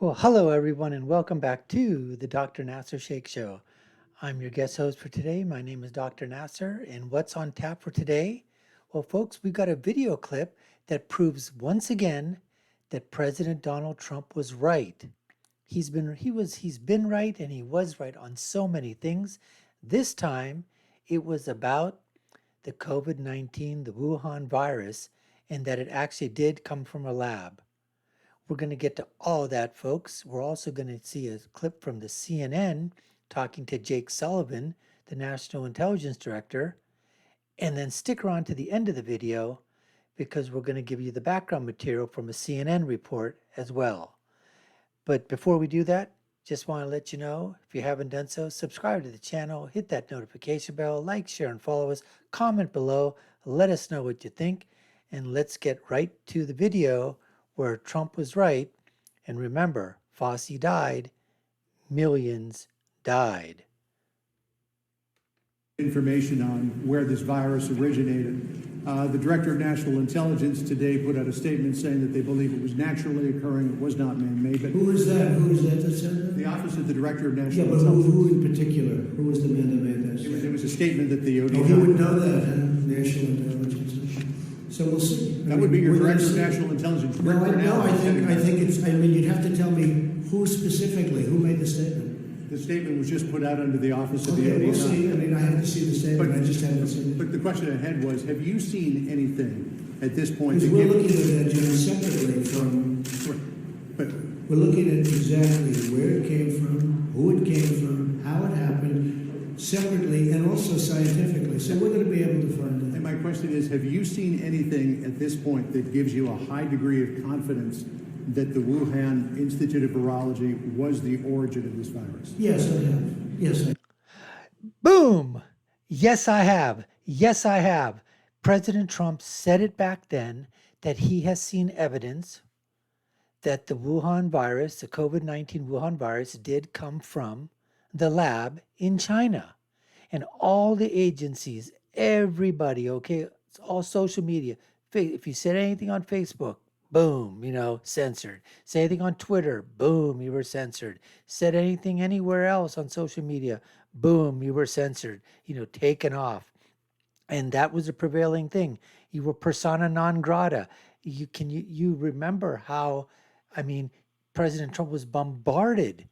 Well, hello everyone, and welcome back to the Dr. Nasser Shake Show. I'm your guest host for today. My name is Dr. Nasser, and what's on tap for today? Well, folks, we've got a video clip that proves once again that President Donald Trump was right. He's been right, and he was right on so many things. This time, it was about the COVID-19, the Wuhan virus, and that it actually did come from a lab. We're going to get to all of that, folks. We're also going to see a clip from the CNN talking to Jake Sullivan, the National Intelligence Director, and then stick around to the end of the video because we're going to give you the background material from a CNN report as well. But before we do that, just want to let you know, if you haven't done so, subscribe to the channel, hit that notification bell, like, share, and follow us, comment below, let us know what you think, and let's get right to the video where Trump was right. And remember, Fauci died, millions died. Information on where this virus originated. The Director of National Intelligence today put out a statement saying that they believe it was naturally occurring, it was not man-made. But who is that? Who is that said that? The Office of the Director of National Intelligence. Intelligence. Who in particular? Who was the man that made that statement? It was a statement that the ODI... Oh, he would know that, National Intelligence. So we'll see. That would be your Director of National Intelligence. No, I think it's, you'd have to tell me who specifically, who made the statement. The statement was just put out under the Office of the ODI. We'll see. I have to see the statement. I just haven't seen it. But the question I had was, have you seen anything at this point? Because we're looking at that, John, separately from... But we're looking at exactly where it came from, who it came from, how it happened, separately and also scientifically. So we're going to be able to find out. And my question is, have you seen anything at this point that gives you a high degree of confidence that the Wuhan Institute of Virology was the origin of this virus? Yes, I have. Yes, I have. Boom! Yes, I have. Yes, I have. President Trump said it back then that he has seen evidence that the Wuhan virus, the COVID-19 Wuhan virus, did come from the lab in China. And all the agencies, everybody, okay, it's all social media. If you said anything on Facebook, boom, censored. Say anything on Twitter, boom, you were censored. Said anything anywhere else on social media, boom, you were censored, taken off. And that was a prevailing thing. You were persona non grata. You remember how, President Trump was bombarded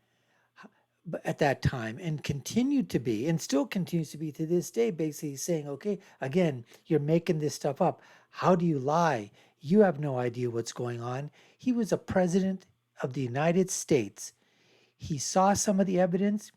at that time and continued to be, and still continues to be to this day, basically saying, okay, again, you're making this stuff up. How do you lie? You have no idea what's going on. He was a president of the United States. He saw some of the evidence,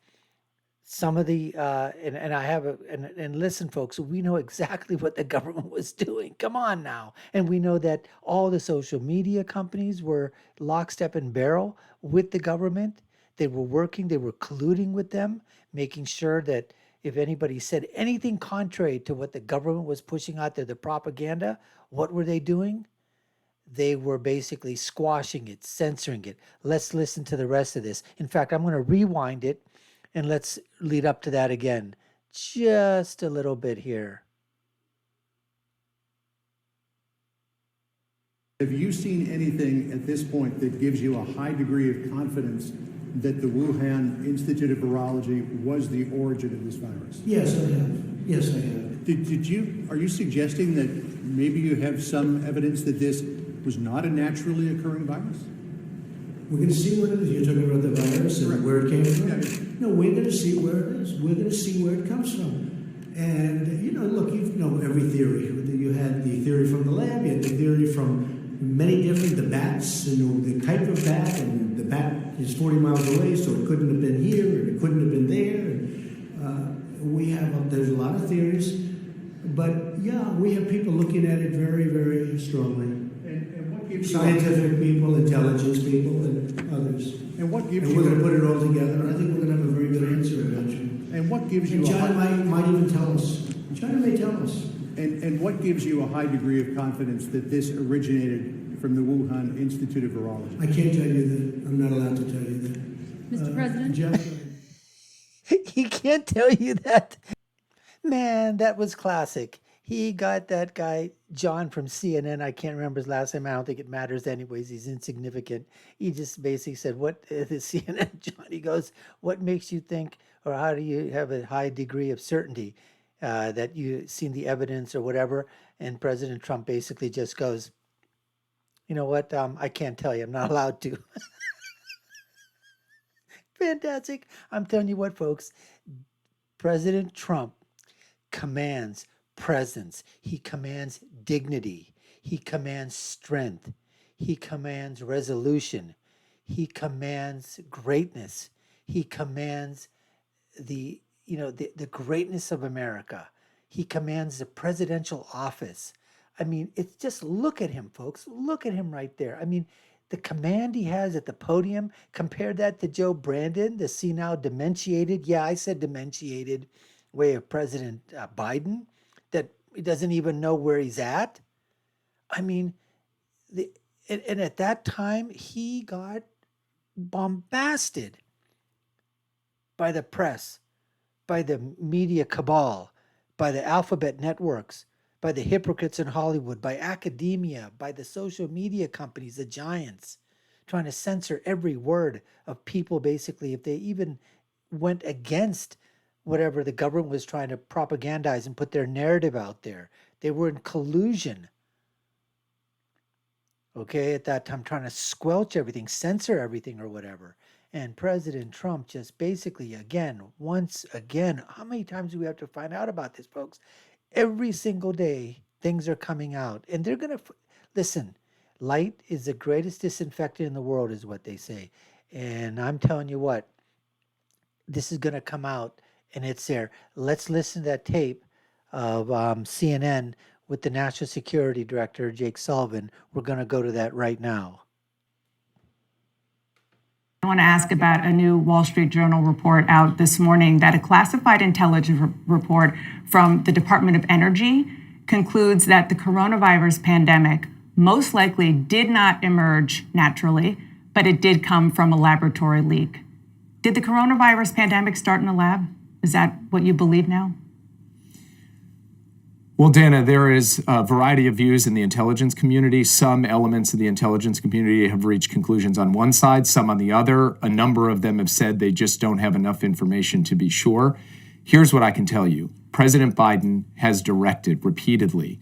some of the, and listen, folks, we know exactly what the government was doing. Come on now. And we know that all the social media companies were lockstep and barrel with the government. They were working, they were colluding with them, making sure that if anybody said anything contrary to what the government was pushing out there, the propaganda, what were they doing? They were basically squashing it, censoring it. Let's listen to the rest of this. In fact, I'm going to rewind it and let's lead up to that again. Just a little bit here. Have you seen anything at this point that gives you a high degree of confidence that the Wuhan Institute of Virology was the origin of this virus? Yes, I have. Yes, I have. Are you suggesting that maybe you have some evidence that this was not a naturally occurring virus? We're going to see what it is. You're talking about the virus and Correct. where it came from? Yeah. No, we're going to see where it is. We're going to see where it comes from. And, look, you know every theory. You had the theory from the lab, you had the theory from many different, the bats, the type of bat, and the bat is 40 miles away, so it couldn't have been here, and it couldn't have been there. And, there's a lot of theories, but yeah, we have people looking at it very, very strongly. And what gives Scientific people, intelligence people, and others. And what gives and you? We're going to put it all together, and I think we're going to have a very good answer eventually. And what gives And you? China might even tell us. China may tell us. And what gives you a high degree of confidence that this originated from the Wuhan Institute of Virology? I can't tell you that. I'm not allowed to tell you that. Mr. President? He can't tell you that. Man, that was classic. He got that guy, John from CNN. I can't remember his last name. I don't think it matters anyways. He's insignificant. He just basically said, what the CNN, John, he goes, what makes you think, or how do you have a high degree of certainty that you've seen the evidence or whatever? And President Trump basically just goes, you know what? I can't tell you. I'm not allowed to. Fantastic. I'm telling you what, folks, President Trump commands presence. He commands dignity. He commands strength. He commands resolution. He commands greatness. He commands the greatness of America. He commands the presidential office. I mean, it's just look at him, folks. Look at him right there. I mean, the command he has at the podium, compare that to Joe Brandon, the senile, dementiated, yeah, I said dementiated way of President Biden, that he doesn't even know where he's at. I mean, the, and at that time, he got bombasted by the press, by the media cabal, by the alphabet networks, by the hypocrites in Hollywood, by academia, by the social media companies, the giants, trying to censor every word of people basically if they even went against whatever the government was trying to propagandize and put their narrative out there. They were in collusion, okay, at that time, trying to squelch everything, censor everything or whatever. And President Trump just basically, again, once again, how many times do we have to find out about this, folks? Every single day, things are coming out. And they're going to, listen, light is the greatest disinfectant in the world, is what they say. And I'm telling you what, this is going to come out and it's there. Let's listen to that tape of CNN with the National Security Director, Jake Sullivan. We're going to go to that right now. I want to ask about a new Wall Street Journal report out this morning that a classified intelligence report from the Department of Energy concludes that the coronavirus pandemic most likely did not emerge naturally, but it did come from a laboratory leak. Did the coronavirus pandemic start in a lab? Is that what you believe now? Well, Dana, there is a variety of views in the intelligence community. Some elements of the intelligence community have reached conclusions on one side, some on the other. A number of them have said they just don't have enough information to be sure. Here's what I can tell you. President Biden has directed repeatedly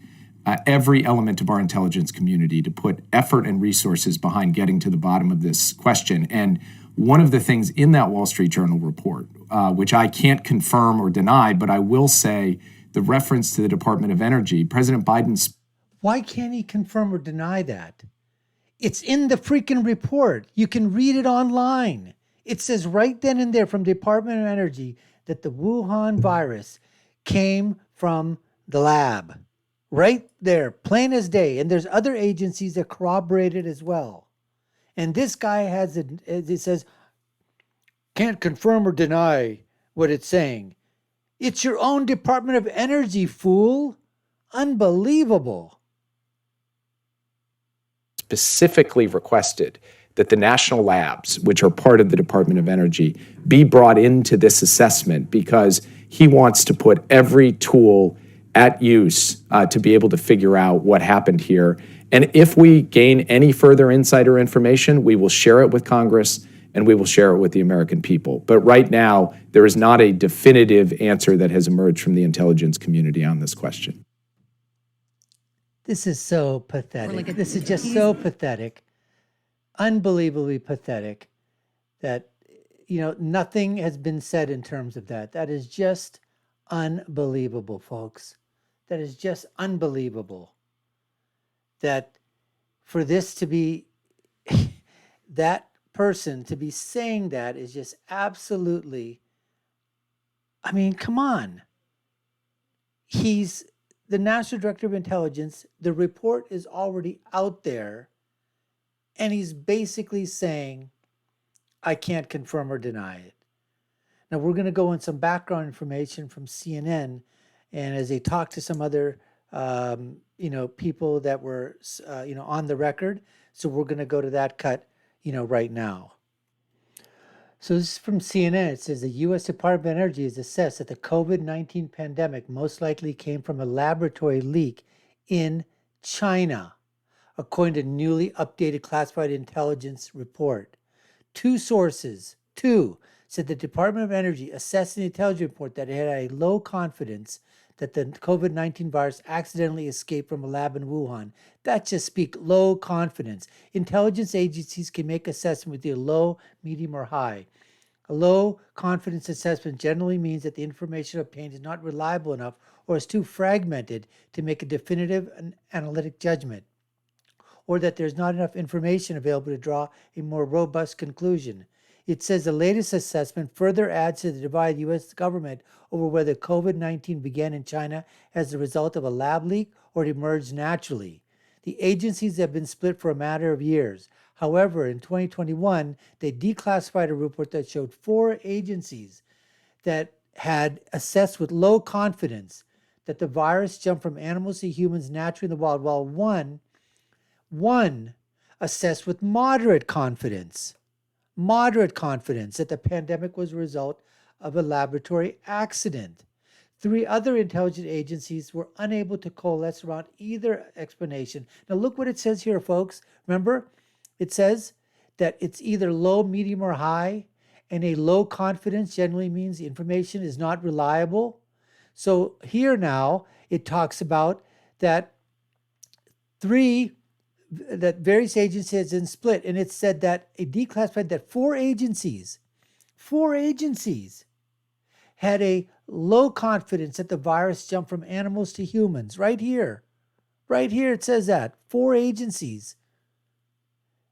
every element of our intelligence community to put effort and resources behind getting to the bottom of this question. And one of the things in that Wall Street Journal report, which I can't confirm or deny, but I will say, the reference to the Department of Energy, President Biden's. Why can't he confirm or deny that? It's in the freaking report. You can read it online. It says right then and there from Department of Energy that the Wuhan virus came from the lab. Right there, plain as day. And there's other agencies that corroborate it as well. And this guy has it says, can't confirm or deny what it's saying. It's your own Department of Energy, fool. Unbelievable. Specifically requested that the national labs, which are part of the Department of Energy, be brought into this assessment because he wants to put every tool at use to be able to figure out what happened here. And if we gain any further insider information, we will share it with Congress and we will share it with the American people. But right now, there is not a definitive answer that has emerged from the intelligence community on this question. This is so pathetic. This is just so pathetic. Unbelievably pathetic that, nothing has been said in terms of that. That is just unbelievable, folks. That is just unbelievable. That for this to be that person to be saying that is just absolutely, I mean, come on. He's the National Director of Intelligence. The report is already out there. And he's basically saying, I can't confirm or deny it. Now, we're going to go in some background information from CNN. And as they talk to some other, people that were, on the record. So we're going to go to that cut, right now. So this is from CNN. It says the U.S. Department of Energy has assessed that the COVID-19 pandemic most likely came from a laboratory leak in China, according to newly updated classified intelligence report. Two sources, said the Department of Energy assessed in the intelligence report that it had a low confidence that the COVID-19 virus accidentally escaped from a lab in Wuhan. That just speaks low confidence. Intelligence agencies can make assessment with either low, medium, or high. A low confidence assessment generally means that the information obtained is not reliable enough or is too fragmented to make a definitive and analytic judgment, or that there's not enough information available to draw a more robust conclusion. It says the latest assessment further adds to the divide of the U.S. government over whether COVID-19 began in China as a result of a lab leak or it emerged naturally. The agencies have been split for a matter of years. However, in 2021, they declassified a report that showed 4 agencies that had assessed with low confidence that the virus jumped from animals to humans naturally in the wild, while one assessed with moderate confidence that the pandemic was a result of a laboratory accident. 3 other intelligence agencies were unable to coalesce around either explanation. Now, look what it says here, folks. Remember, it says that it's either low, medium, or high, and a low confidence generally means the information is not reliable. So here now, it talks about that various agencies has been split, and it said that it declassified that 4 agencies had a low confidence that the virus jumped from animals to humans. Right here it says that 4 agencies,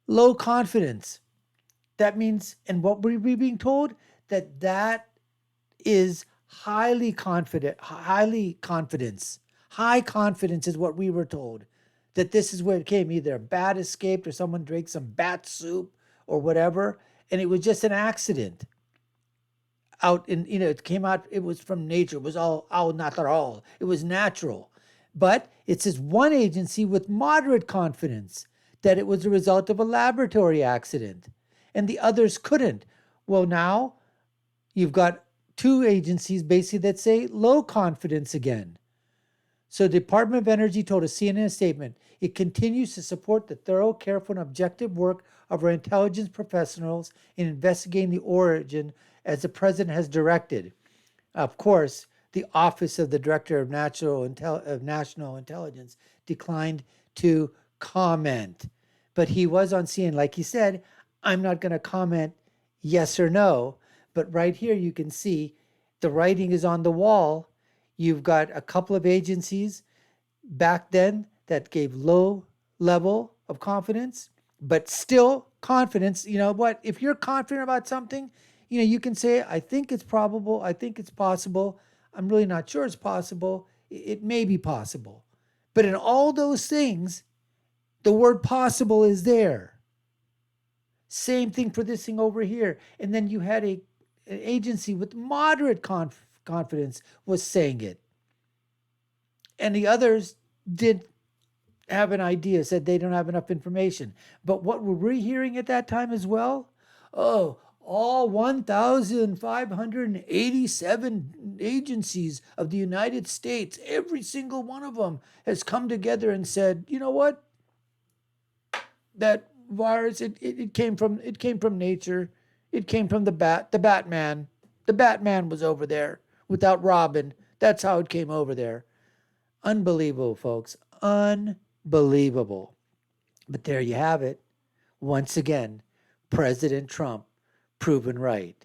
low confidence. That means, and what were we being told? That is high confidence is what we were told. That this is where it came, either a bat escaped or someone drank some bat soup or whatever, and it was just an accident. It came out, it was from nature, it was not at all, it was natural. But it says one agency with moderate confidence that it was a result of a laboratory accident, and the others couldn't. Well, now you've got 2 agencies basically that say low confidence again. So the Department of Energy told a CNN statement, it continues to support the thorough, careful, and objective work of our intelligence professionals in investigating the origin as the president has directed. Of course, the Office of the Director of National Intelligence declined to comment. But he was on CNN. Like he said, I'm not going to comment yes or no. But right here you can see the writing is on the wall. You've got a couple of agencies back then that gave low level of confidence, but still confidence. You know what? If you're confident about something, you can say, I think it's probable. I think it's possible. I'm really not sure it's possible. It may be possible. But in all those things, the word possible is there. Same thing for this thing over here. And then you had an agency with moderate confidence was saying it. And the others did have an idea, said they don't have enough information. But what were we hearing at that time as well? Oh, all 1,587 agencies of the United States, every single one of them has come together and said, you know what? That virus, it came from nature. It came from the Batman. The Batman was over there without Robin. That's how it came over there. Unbelievable, folks. Unbelievable. But there you have it. Once again, President Trump proven right.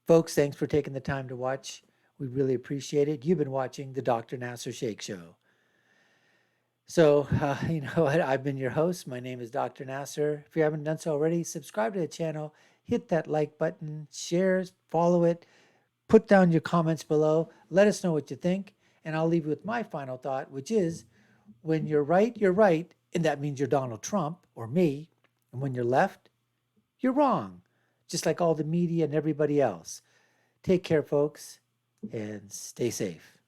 Folks, thanks for taking the time to watch. We really appreciate it. You've been watching the Dr. Nasser Sheikh Show. So, you know what? I've been your host. My name is Dr. Nasser. If you haven't done so already, subscribe to the channel, hit that like button, share, follow it, put down your comments below. Let us know what you think. And I'll leave you with my final thought, which is when you're right, and that means you're Donald Trump or me. And when you're left, you're wrong, just like all the media and everybody else. Take care, folks, and stay safe.